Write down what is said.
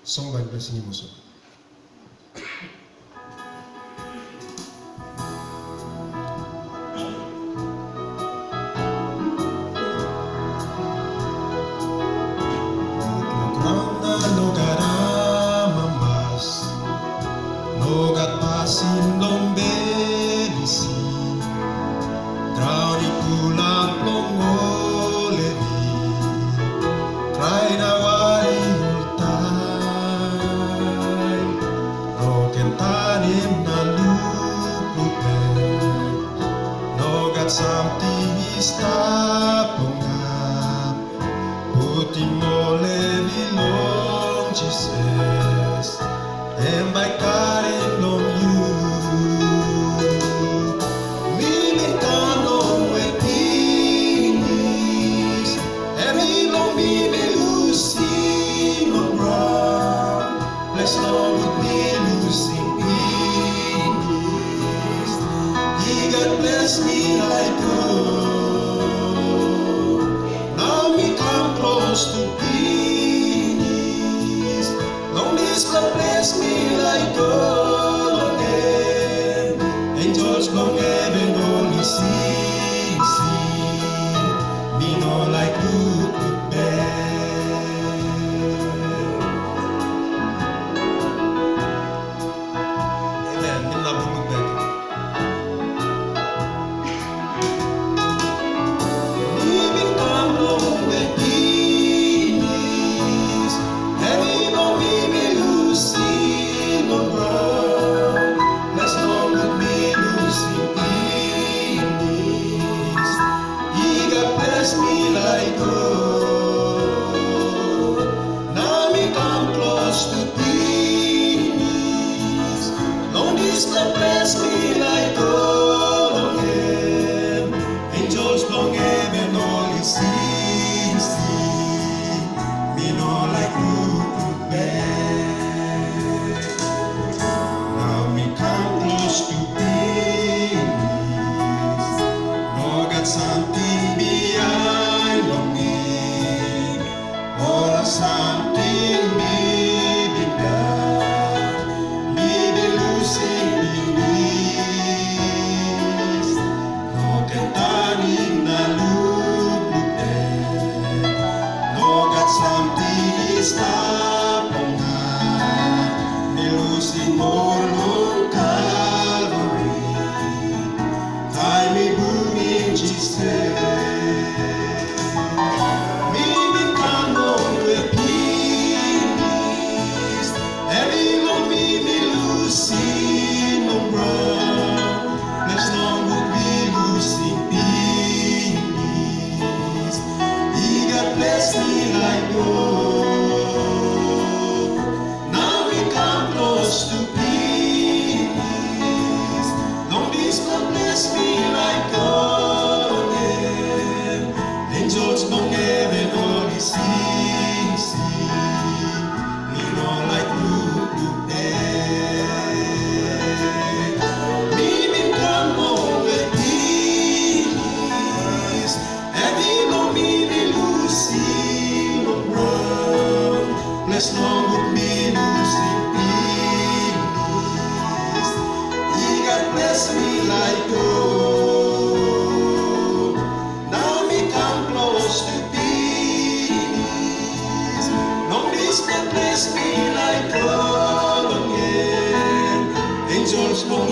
Song by Blessing Imoso. Nogat pasin lombelisi Trauni pulang plongolevi Try na wari hultai Roken tanim na luplute Nogat something is tapongap Puti molevi long Jesus And by carrying on you, me canon with peace, and me no me losing on ground. Bless Lord with me losing peace. He God bless me like God. Now me come close to peace. Long this God bless me like God again. Angels long heaven only sing. Me no like good to bear. Amen. Me na good to bear. Me become long with peace. Heavy no me losing on ground. Bless Lord with me losing peace. He God bless me like God. Now me come close to peace. Long this God bless me like God again. Angels long heaven only sing. Me no like good to bear. Now me come close to peace. No got something behind on me. Or something maybe done. Maybe losing peace. No can turn in the loop. No got something is up on high. Me losing more on Calvary. Time me booming Jesus. Me become on with peace. Every long me losing on ground. Let's not be losing peace. He God bless me like God. Now we come close to peace. Long this God bless me like God again. Angels long heaven only sing. Me no like good to bear. Me become more with peace. Heavy no me losing on ground. Bless Lord with me losing peace. He God bless me like God. Now me come close to peace. Long this God bless me like God again. Angels long